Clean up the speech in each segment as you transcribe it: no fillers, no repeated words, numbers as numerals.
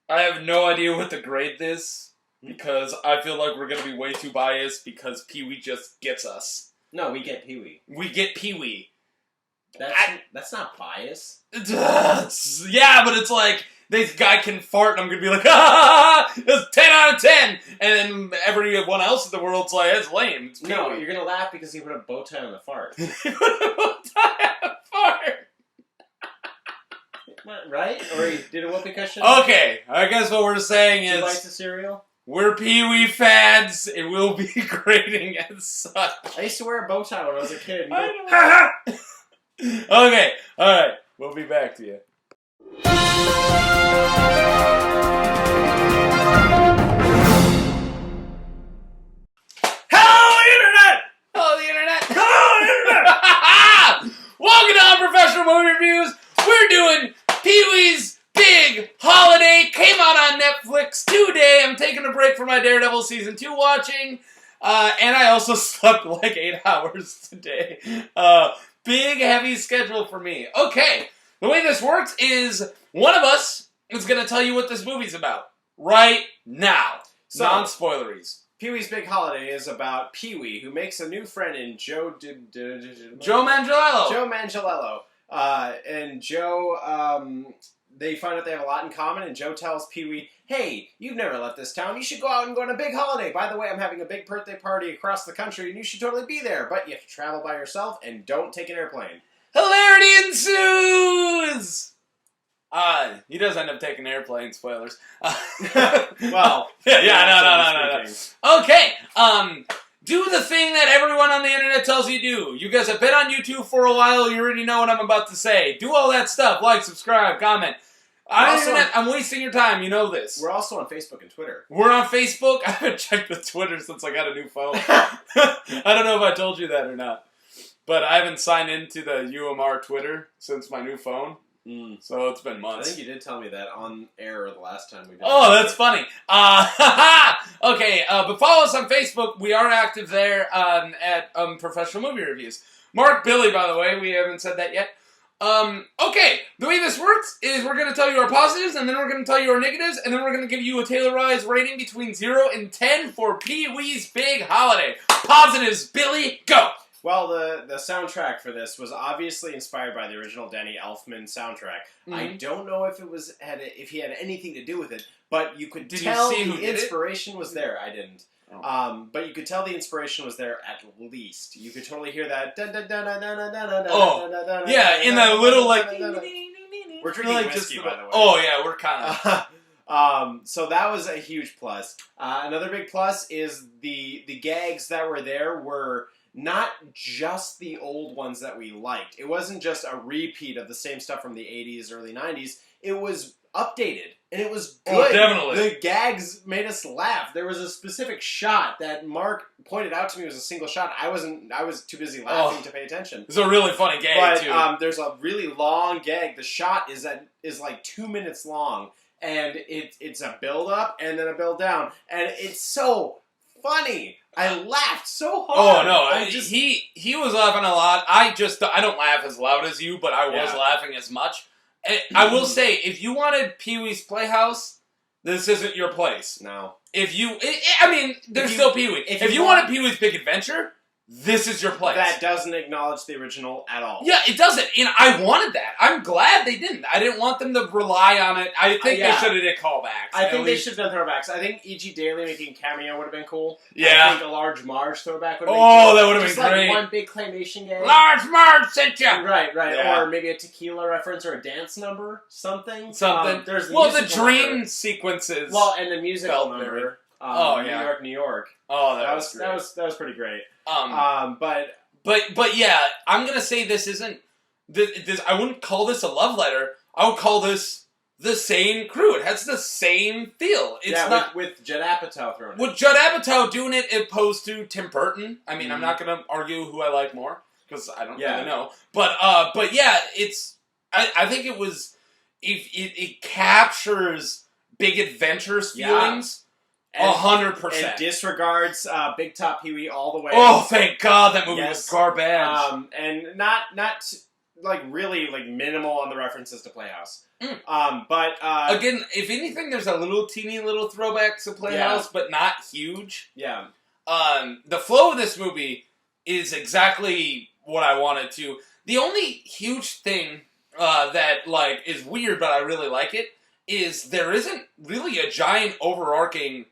I have no idea what to grade this because I feel like we're gonna be way too biased because Pee-wee just gets us. No, we get Pee-wee. We get Pee-wee. That's not bias. Yeah, but it's like this guy can fart and I'm gonna be like, ha! It's 10 out of 10, and then everyone else in the world's like, it's lame. It's No, you're gonna laugh because he put a bow tie on the fart. Fart. Right? Or he did a whoopee cushion? Okay, I guess what we're saying Do you like is the cereal? we're Pee-wee fans, and we'll be grading as such. I used to wear a bow tie when I was a kid. I know. Okay, alright, we'll be back to you. Hello, Internet! Hello, the Internet! Hello, Internet! Welcome to Unprofessional Movie Reviews. We're doing Pee-wee's Big Holiday. Came out on Netflix today. I'm taking a break from my Daredevil Season 2 watching. And I also slept like 8 hours today. Big, heavy schedule for me. Okay, the way this works is one of us is going to tell you what this movie's about right now. So, non-spoileries. Pee-wee's Big Holiday is about Pee-wee, who makes a new friend in Joe Manganiello. Joe Manganiello. And Joe, they find out they have a lot in common, and Joe tells Pee-wee, hey, you've never left this town. You should go out and go on a big holiday. By the way, I'm having a big birthday party across the country, and you should totally be there. But you have to travel by yourself, and don't take an airplane. Hilarity ensues! He does end up taking an airplane, spoilers. Well, no. Okay, do the thing that everyone on the internet tells you to do. You guys have been on YouTube for a while, you already know what I'm about to say. Do all that stuff, like, subscribe, comment. I'm wasting your time, you know this. We're also on Facebook and Twitter. We're on Facebook. I haven't checked the Twitter since I got a new phone. I don't know if I told you that or not. But I haven't signed into the UMR Twitter since my new phone. So it's been months. I think you did tell me that on air the last time we did. Oh, that's funny. Okay, but follow us on Facebook. We are active there at Professional Movie Reviews. Mark Billy, by the way. We haven't said that yet. Okay, the way this works is we're going to tell you our positives, and then we're going to tell you our negatives, and then we're going to give you a tailorized rating between 0 and 10 for Pee-wee's Big Holiday. Positives, Billy, go! Well, the soundtrack for this was obviously inspired by the original Danny Elfman soundtrack. Mm-hmm. I don't know if if he had anything to do with it, but you could tell the inspiration was there. I didn't. Oh. But you could tell the inspiration was there at least. You could totally hear that. Oh, yeah, in that little like. We're drinking whiskey, by the way. Oh yeah, we're kind of. So that was a huge plus. Another big plus is the gags that were there were not just the old ones that we liked. It wasn't just a repeat of the same stuff from the 80s, early 90s. It was updated, and it was good. Oh, definitely. The gags made us laugh. There was a specific shot that Mark pointed out to me was a single shot. I was too busy laughing to pay attention. It's a really funny gag, too. But there's a really long gag. The shot is like 2 minutes long, and it's a build up and then a build down, and it's so funny. I laughed so hard. Oh no, he was laughing a lot. I don't laugh as loud as you, but I was laughing as much. I will say, if you wanted Pee-wee's Playhouse, this isn't your place. No. There's still Pee-wee. If you wanted Pee-wee's Big Adventure, this is your place. That doesn't acknowledge the original at all. Yeah, it doesn't. And I wanted that. I'm glad they didn't. I didn't want them to rely on it. I think they should have did callbacks. I think they should have done throwbacks. I think E.G. Daily making cameo would have been cool. Yeah. I think a Large Marge throwback would have been cool. That would have been great. Like one big claymation game. Large Marge sent you! Right. Yeah. Or maybe a tequila reference or a dance number. Something. There's the dream sequences. Well, and the musical number. New York. Oh, that was great. That was pretty great. But yeah, I'm gonna say this isn't. This I wouldn't call this a love letter. I would call this the same crew. It has the same feel. It's not with Judd Apatow thrown in. With Judd Apatow doing it opposed to Tim Burton. I mean, I'm not gonna argue who I like more because I don't really know. But yeah, it's. I think it was. It captures Big Adventure's feelings. 100%. And disregards Big Top Pee-wee all the way. Oh, thank God that movie was garbage. And not like really like minimal on the references to Playhouse. Mm. But Again, if anything, there's a teeny little throwback to Playhouse, but not huge. Yeah. The flow of this movie is exactly what I wanted to. The only huge thing that like is weird, but I really like it, is there isn't really a giant overarching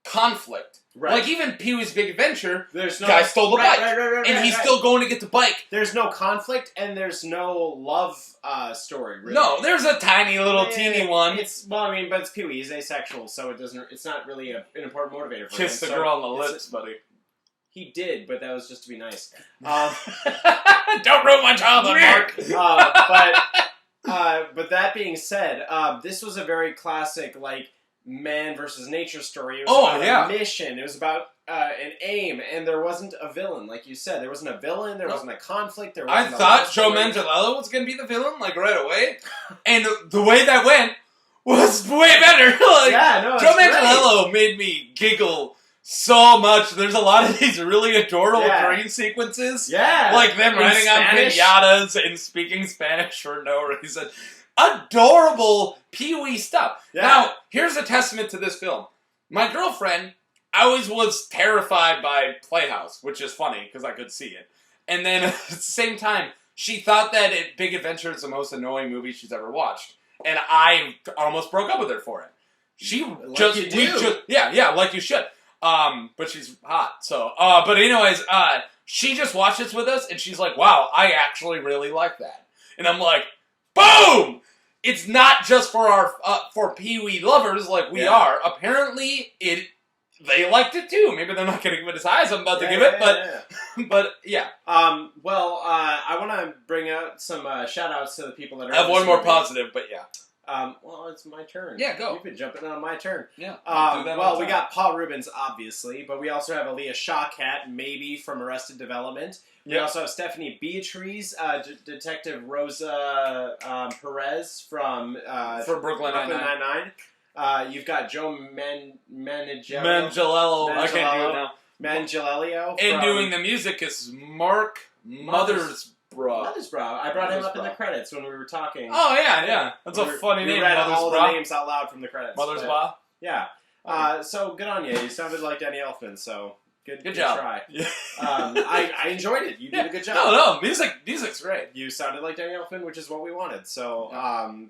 conflict. Right. Like even Pee-wee's Big Adventure, There's no guy stole the bike, right, and he's still going to get the bike. There's no conflict and there's no love story. Really. No, there's a tiny little teeny one. It's but it's Pee-wee. He's asexual, so it's not really an important motivator for him. Kiss the girl on the lips, buddy. He did, but that was just to be nice. Don't ruin my childhood, Mark. But that being said, this was a very classic like man versus nature story. It was about a mission. It was about an aim, and there wasn't a villain, like you said. There wasn't a villain. There wasn't a conflict. There wasn't I thought Joe Manganiello was going to be the villain, like right away, and the way that went was way better. Like, Joe Manganiello made me giggle so much. There's a lot of these really adorable dream sequences. Yeah. Like them riding on pinatas and speaking Spanish for no reason. Adorable Pee-wee stuff. Yeah. Now, here's a testament to this film. My girlfriend always was terrified by Playhouse, which is funny because I could see it. And then at the same time, she thought that Big Adventure is the most annoying movie she's ever watched. And I almost broke up with her for it. Like you should. But she's hot, so. But anyways, she just watched this with us, and she's like, "Wow, I actually really like that." And I'm like, "Boom!" It's not just for our for Pee-wee lovers like we are. Apparently, they liked it too. Maybe they're not going to give it as high as I'm about to give it, but yeah. Well, I want to bring out some shout outs to the people that are. I have one more positive, but yeah. Well, it's my turn. Yeah, go. You've been jumping on my turn. Yeah. Well, we got Paul Rubens, obviously, but we also have Aaliyah Shawkat, maybe from Arrested Development. We also have Stephanie Beatriz, Detective Rosa Perez from Brooklyn Nine-Nine. You've got Joe Manganiello. I can't do it now. Manganiello. And doing the music is Mark Mothersbaugh. I brought him up in the credits when we were talking. Oh, yeah. That's a funny name. We read all the names out loud from the credits. Mothersbaugh? Yeah. So good on you. You sounded like Danny Elfman, so good job. Try. I enjoyed it. You did a good job. No, music's great. You sounded like Danny Elfman, which is what we wanted. So,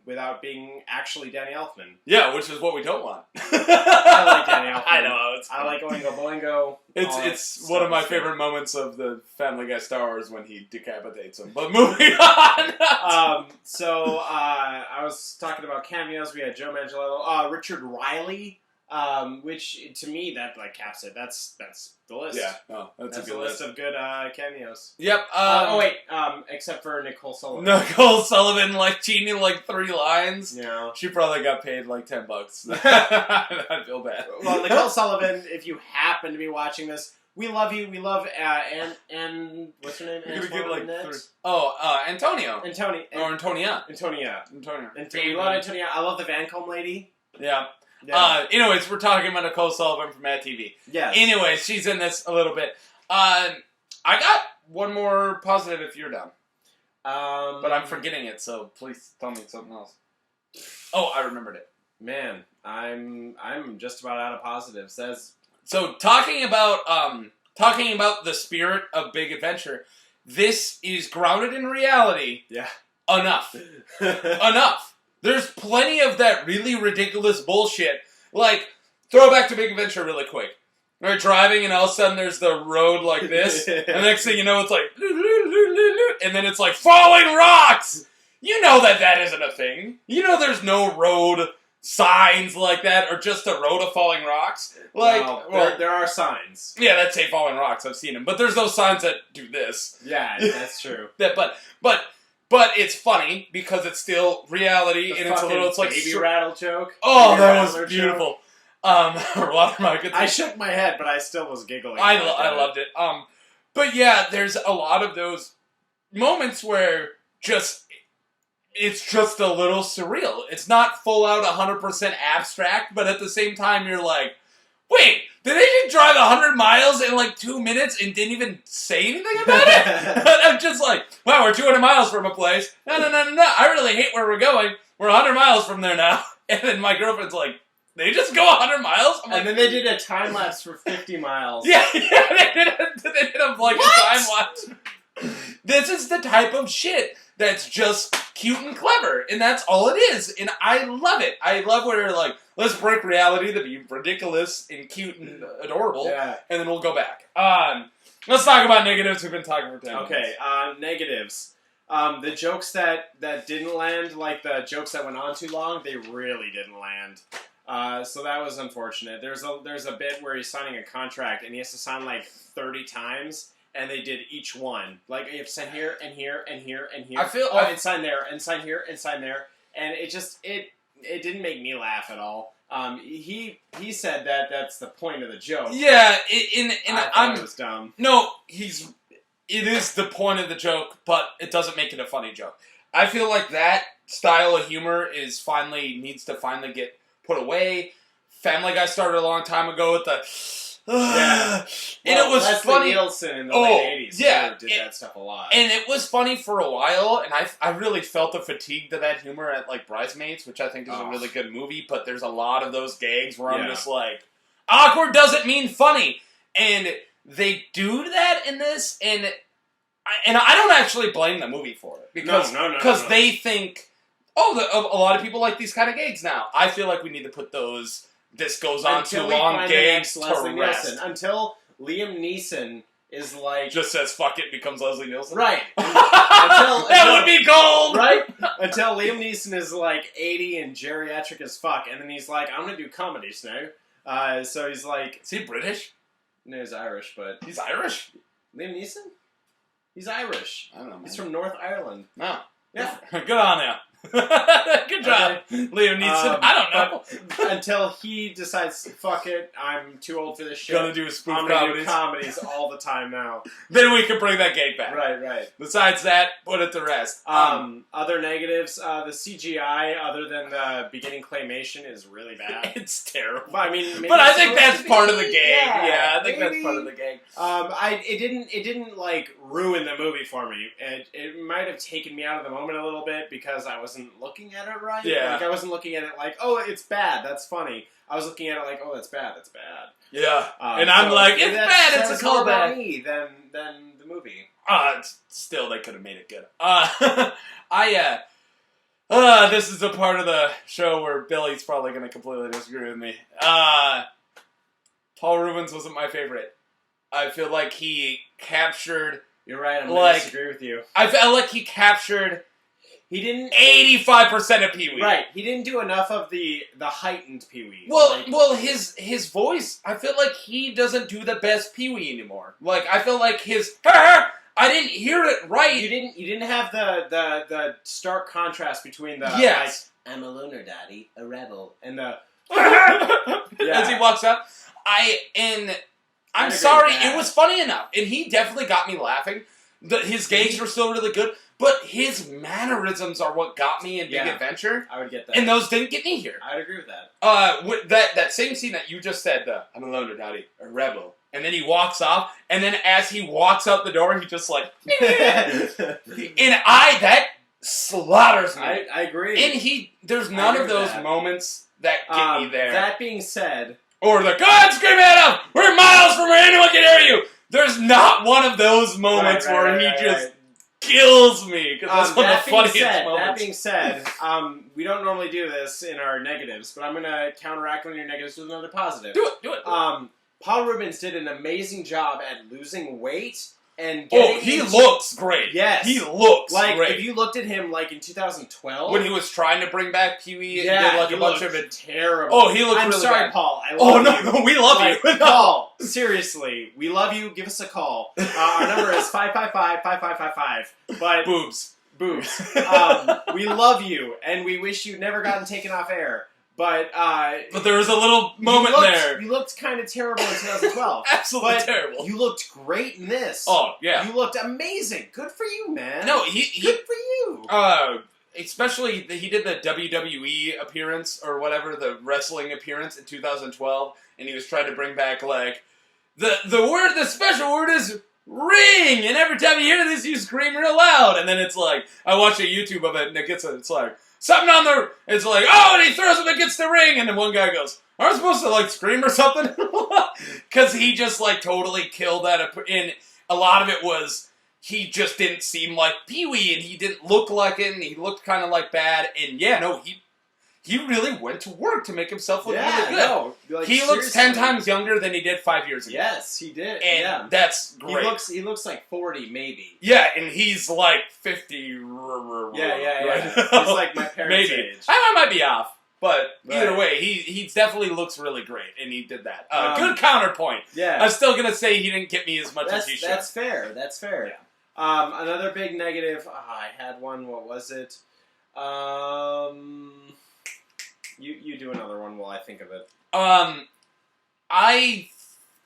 without being actually Danny Elfman. Yeah, which is what we don't want. I like Danny Elfman. I know. I like Oingo Boingo. It's one of my favorite moments of the Family Guy Star Wars when he decapitates him. But moving on. So I was talking about cameos. We had Joe Manganiello, Richard Riley. Which to me that like caps it. That's the list. Yeah, that's a good list of good cameos. Yep. Except for Nicole Sullivan. Nicole Sullivan like cheating like 3 lines. Yeah, she probably got paid like $10. I feel bad. Well, Nicole Sullivan, if you happen to be watching this, we love you. We love and what's her name? You're gonna give like 3. Antonio. Antonia. We love Antonia. I love the Vancombe lady. Yeah. Anyways, we're talking about Nicole Sullivan from Mad TV. Yes. Anyways, she's in this a little bit. I got one more positive if you're down. But I'm forgetting it, so please tell me something else. Oh, I remembered it. Man, I'm just about out of positives. So talking about the spirit of Big Adventure, this is grounded in reality. Yeah. Enough. There's plenty of that really ridiculous bullshit. Like, throw back to Big Adventure really quick. We're driving and all of a sudden there's the road like this. And the next thing you know, it's like... And then it's like, falling rocks! You know that isn't a thing. You know there's no road signs like that or just a road of falling rocks. There are signs. Yeah, that say falling rocks. I've seen them. But there's no signs that do this. Yeah, that's true. But it's funny because it's still reality and it's like baby rattle joke. Oh, that was beautiful. I shook my head, but I still was giggling. I loved it. But yeah, there's a lot of those moments where it's just a little surreal. It's not full out 100% abstract, but at the same time you're like, wait, Did they just drive 100 miles in like 2 minutes and didn't even say anything about it? I'm just like, wow, we're 200 miles from a place. No. I really hate where we're going. We're 100 miles from there now. And then my girlfriend's like, they just go 100 miles? I'm like, and then they did a time lapse for 50 miles. Yeah, they did a like a time lapse. This is the type of shit that's just cute and clever, and that's all it is. And I love it. I love where like, let's break reality to be ridiculous and cute and adorable, Yeah. and then we'll go back. Let's talk about negatives. We've been talking for 10 minutes. Okay, negatives. The jokes that didn't land, like the jokes that went on too long, they really didn't land. So that was unfortunate. There's a bit where he's signing a contract and he has to sign like 30 times, and they did each one. Like you have to sign here and here and here and here. And sign there and sign here and sign there, and it didn't make me laugh at all. He said that that's the point of the joke. Yeah, I thought it was dumb. No, it is the point of the joke, but it doesn't make it a funny joke. I feel like that style of humor needs to finally get put away. Family Guy started a long time ago with the yeah. And it was Leslie funny. Nielsen in the late 80s did that stuff a lot. And it was funny for a while, and I really felt the fatigue to that humor at like Bridesmaids, which I think is a really good movie, but there's a lot of those gags where I'm just like, awkward doesn't mean funny. And they do that in this, and I don't actually blame the movie for it. Because they think, a lot of people like these kind of gags now. I feel like we need to put those this goes on too long gags to rest. Nielsen. Until Liam Neeson is like... just says fuck it, becomes Leslie Nielsen. Right. That would be gold! Right? Until Liam Neeson is like 80 and geriatric as fuck, and then he's like, I'm gonna do comedies now. So he's like... Is he British? No, he's Irish, but... He's Irish? Liam Neeson? He's Irish. I don't know, man. He's from North Ireland. No. Yeah. Good on you. Good job, Liam Neeson. I don't know. Until he decides, fuck it, I'm too old for this shit. Gonna do spoof I'm gonna do comedies all the time now. Then we can bring that gag back. Right. Besides that, put it to rest. Other negatives, the CGI, other than the beginning claymation, is really bad. It's terrible. But I mean, but I think that's part of the gag. Yeah, I think that's part of the gag. It didn't like ruin the movie for me. It might have taken me out of the moment a little bit because I wasn't looking at it right. Yeah. Like I wasn't looking at it like, oh, it's bad, that's funny. I was looking at it like, oh, that's bad. Yeah. And I'm like, it's bad, it's a more about callback. me than the movie. Still, they could have made it good. This is a part of the show where Billy's probably going to completely disagree with me. Paul Rubens wasn't my favorite. I feel like he captured... You're right, I'm going to disagree with you. I felt like he captured... He didn't... 85% of Pee-wee. Right. He didn't do enough of the heightened Pee-wee. Well, his voice, I feel like he doesn't do the best Pee-wee anymore. Like, I feel like his... I didn't hear it right. You didn't have the stark contrast between the... Yes. Like, I'm a loner daddy, a rebel, and the... As he walks up. I'm sorry, it was funny enough. And he definitely got me laughing. His gags were still really good. But his mannerisms are what got me in Big Adventure. I would get that. And those didn't get me here. I would agree with that. With that same scene that you just said, I'm a loner daddy, a rebel. And then he walks off, and then as he walks out the door, he just like... and that slaughters me. I agree. And there's none of those moments that get me there. That being said... Or the, God, scream at him! We're miles from where anyone can hear you! There's not one of those moments where he just... kills me because that's one of the funniest moments. That being said, we don't normally do this in our negatives, but I'm going to counteract one of your negatives with another positive. Do it. Paul Rubens did an amazing job at losing weight and he looks great. Yes. He looks great. Like, if you looked at him, like, in 2012... when he was trying to bring back Pee-wee and did, like, a bunch of it... terrible. Oh, he looked I'm really sorry, bad. Paul. I love you. No, we love you. Paul, seriously, we love you. Give us a call. Our number is 555-5555. But... Boobs. We love you, and we wish you'd never gotten taken off air. But there was a little moment there. You looked kind of terrible in 2012. Absolutely terrible. You looked great in this. Oh, yeah. You looked amazing. Good for you, man. No, Good for you. especially he did the WWE appearance or whatever, the wrestling appearance in 2012, and he was trying to bring back like the special word is ring, and every time you hear this, you scream real loud, and then it's like I watch a YouTube of it, and it's like something on the, it's like oh, and he throws him against the ring, and then one guy goes, aren't I supposed to like scream or something? Because he just like totally killed that, and a lot of it was he just didn't seem like Pee-wee, and he didn't look like it, and he looked kind of like bad, and yeah, no, he really went to work to make himself look really good. No, like, he looks 10 times younger than he did 5 years ago. Yes, he did. And that's great. He looks like 40, maybe. Yeah, and he's like 50. Yeah. He's like my parents' maybe. age. I might be off, but either way, he definitely looks really great, and he did that. Good counterpoint. Yeah. I'm still going to say he didn't get me as much as he should. That's fair. That's fair. Yeah. Another big negative. I had one. What was it? You do another one while I think of it.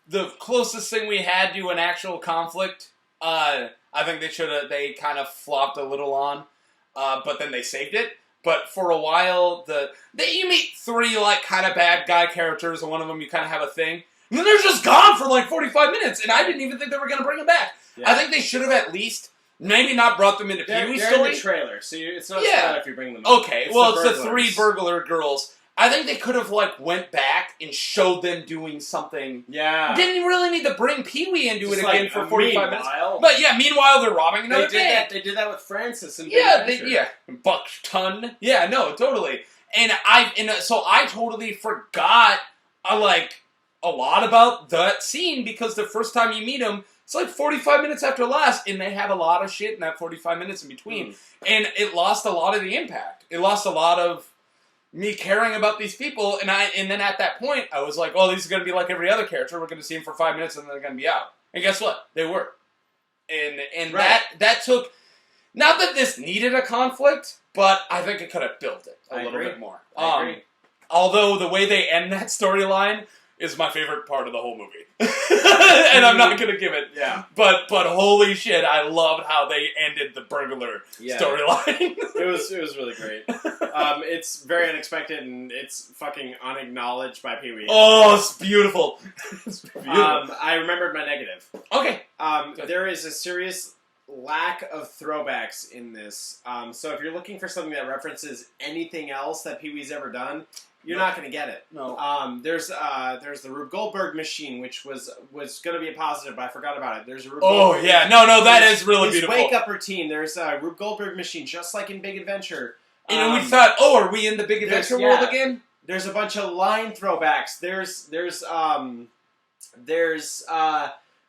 The closest thing we had to an actual conflict, I think they kind of flopped a little on, but then they saved it. But for a while, you meet 3 like kind of bad guy characters, and one of them you kind of have a thing, and then they're just gone for like 45 minutes, and I didn't even think they were going to bring them back. Yeah. I think they should have at least maybe not brought them into Pee-wee's story. They're in the trailer, so it's not sad if you bring them up. Okay, it's the 3 burglar girls. I think they could have like went back and showed them doing something. Yeah. Didn't really need to bring Pee-wee and do it again for 45 minutes. But yeah, meanwhile they're robbing another bank. They did that with Francis and Buck Ton. Yeah, no, totally. And so I totally forgot like a lot about that scene because the first time you meet him, it's like 45 minutes after last, and they have a lot of shit in that 45 minutes in between. And it lost a lot of the impact. It lost a lot of me caring about these people, and then at that point, I was like, oh, these are going to be like every other character. We're going to see them for 5 minutes, and then they're going to be out. And guess what? They were. And that took, not that this needed a conflict, but I think it could have built it a little bit more. I agree. Although the way they end that storyline is my favorite part of the whole movie. And I'm not going to give it. Yeah. But holy shit, I loved how they ended the burglar storyline. It was really great. It's very unexpected, and it's fucking unacknowledged by Pee-wee. Oh, it's beautiful. It's beautiful. I remembered my negative. Okay. There is a serious lack of throwbacks in this. So if you're looking for something that references anything else that Pee-wee's ever done, you're not going to get it. No. There's the Rube Goldberg machine, which was going to be a positive, but I forgot about it. There's a Rube Goldberg yeah. No, that is really beautiful. His wake-up routine. There's a Rube Goldberg machine, just like in Big Adventure. And we thought, are we in the Big Adventure world again? There's a bunch of line throwbacks. There's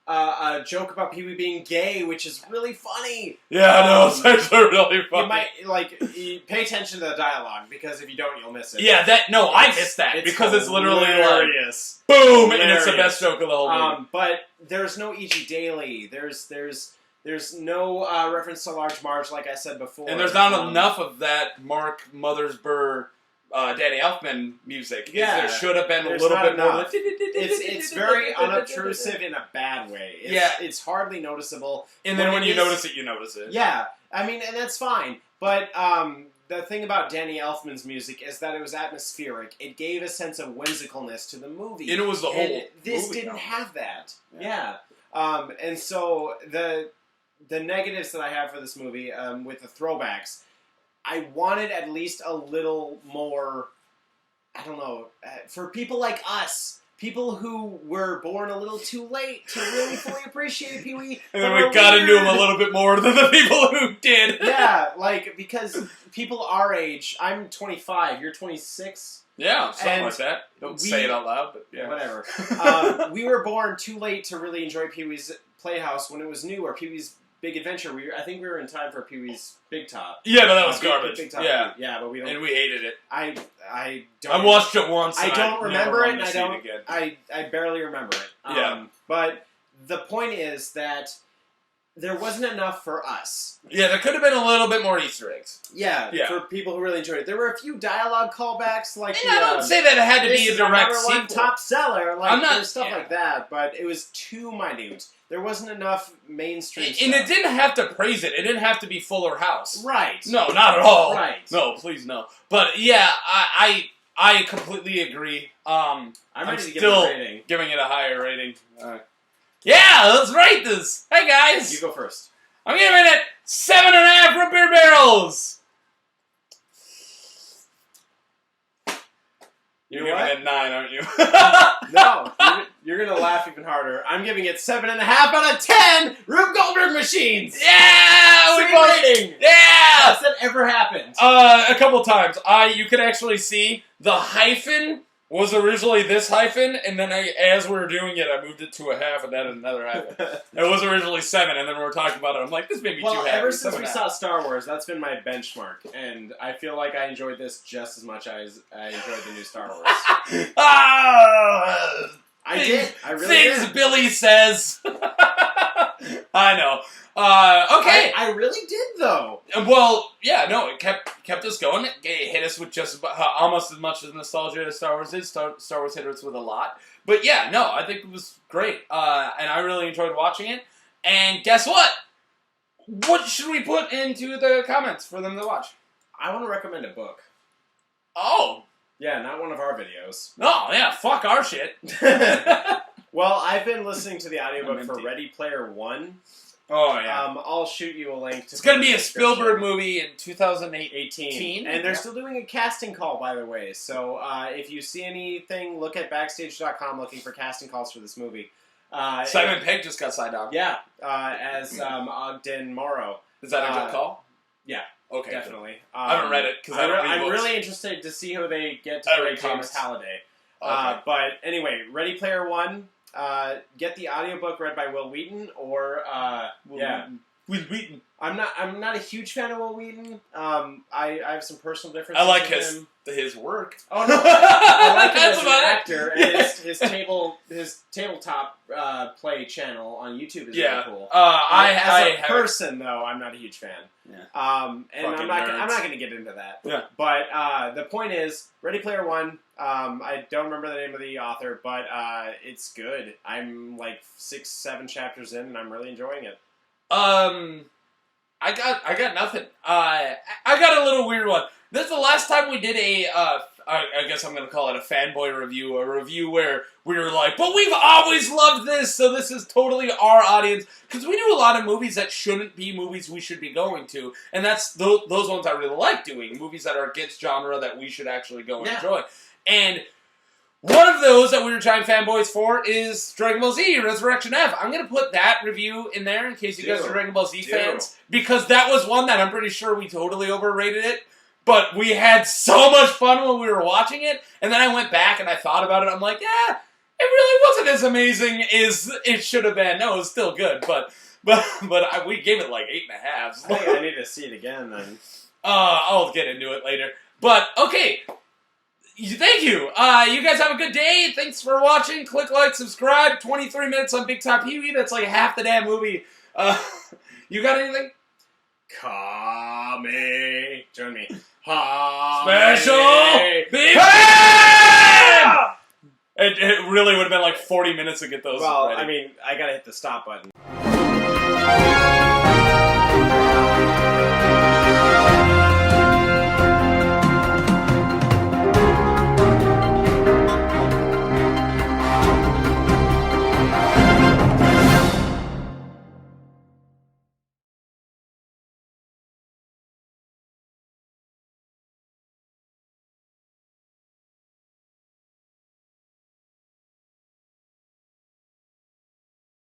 a joke about Pee-wee being gay, which is really funny. Yeah, no, it's actually really funny. You might pay attention to the dialogue, because if you don't, you'll miss it. Yeah, I missed that because it's literally hilarious. Like, boom, hilarious. And it's the best joke of the whole movie. But there's no E.G. Daily. There's no reference to Large Marge, like I said before. And there's not enough of that Mark Mothersbaugh, Danny Elfman music. Yeah. There should have been a little bit more. It's very unobtrusive in a bad way. It's hardly noticeable. And then when you notice it, you notice it. Yeah. I mean, and that's fine. But the thing about Danny Elfman's music is that it was atmospheric. It gave a sense of whimsicalness to the movie. And it was the whole This movie, didn't have that. Yeah. And so the negatives that I have for this movie, with the throwbacks, I wanted at least a little more, I don't know, for people like us, people who were born a little too late to really fully appreciate Pee-wee. And then we got into him a little bit more than the people who did. Yeah, because people our age, I'm 25, you're 26. Yeah, something like that. Don't say it out loud, but yeah. Whatever. We were born too late to really enjoy Pee-wee's Playhouse when it was new, or Pee-wee's Big Adventure. I think we were in time for Pee-wee's Big Top. Yeah, no, that was garbage. Big Top. Yeah, but we don't. And we hated it. I watched it once. I don't remember it. And I barely remember it. Yeah. But the point is that there wasn't enough for us. Yeah, there could have been a little bit more Easter eggs. Yeah, for people who really enjoyed it. There were a few dialogue callbacks, like and I don't say that it had to be a direct sequel. One top seller, like there's stuff yeah. like that, but it was too minute. There wasn't enough mainstream and stuff. it didn't have to praise it. It didn't have to be Fuller House. Right. No, not at all. Right. No, please no. But yeah, I completely agree. I'm ready to still give it a rating. Giving it a higher rating. Yeah, let's rate this. Hey guys, you go first. I'm giving it 7.5 root beer barrels. You're giving it 9, aren't you? No, you're gonna laugh even harder. I'm giving it 7.5 out of 10 Rube Goldberg machines. Yeah, same rating. Yeah, has that ever happened? A couple times. You could actually see the hyphen was originally this hyphen, and then as we were doing it, I moved it to a half and then another hyphen. It was originally 7, and then we were talking about it. I'm like, this made me too happy. Ever since we saw Star Wars, that's been my benchmark, and I feel like I enjoyed this just as much as I enjoyed the new Star Wars. I did. I really Things did. Billy says. I know. Okay. I really did, though. Well, yeah, no, it kept us going. It hit us with just about, almost as much as nostalgia as Star Wars did. Star Wars hit us with a lot. But yeah, no, I think it was great. And I really enjoyed watching it. And guess what? What should we put into the comments for them to watch? I want to recommend a book. Oh. Yeah, not one of our videos. Oh, yeah, fuck our shit. Well, I've been listening to the audiobook for Ready Player One. Oh, yeah. I'll shoot you a link. It's going to be a Spielberg movie in 2018. And they're still doing a casting call, by the way. So if you see anything, look at Backstage.com looking for casting calls for this movie. Simon Pegg just got signed on. Yeah, as Ogden Morrow. Is that a good call? Yeah. Okay, definitely. I haven't read it because I'm really interested to see who they get to play James Halliday. Okay. But anyway, Ready Player One. Get the audiobook read by Will Wheaton, or Will Wheaton. I'm not a huge fan of Will Wheaton. I have some personal differences. I like with his work. Oh no, I like him That's as an about actor, and his tabletop play channel on YouTube is really cool. As a person, though, I'm not a huge fan. Yeah. And Fucking I'm not going to get into that. Yeah. But the point is, Ready Player One. I don't remember the name of the author, but it's good. I'm like 6-7 chapters in, and I'm really enjoying it. I got nothing. I got a little weird one. This is the last time we did I guess I'm going to call it a fanboy review, a review where we were like, but we've always loved this, so this is totally our audience. Because we do a lot of movies that shouldn't be movies we should be going to, and that's those ones I really like doing, movies that are against genre that we should actually go and enjoy. And one of those that we were trying fanboys for is Dragon Ball Z, Resurrection F. I'm going to put that review in there in case you guys are Dragon Ball Z fans, because that was one that I'm pretty sure we totally overrated it. But we had so much fun when we were watching it, and then I went back and I thought about it. I'm like, yeah, it really wasn't as amazing as it should have been. No, it was still good, but we gave it like 8.5. I think I need to see it again then. I'll get into it later. But okay, thank you. You guys have a good day. Thanks for watching. Click like, subscribe. 23 minutes on Big Top Pee-wee. That's like half the damn movie. You got anything? Kami. Join me. Special Big It really would have been like 40 minutes to get those ready. I mean, I gotta hit the stop button.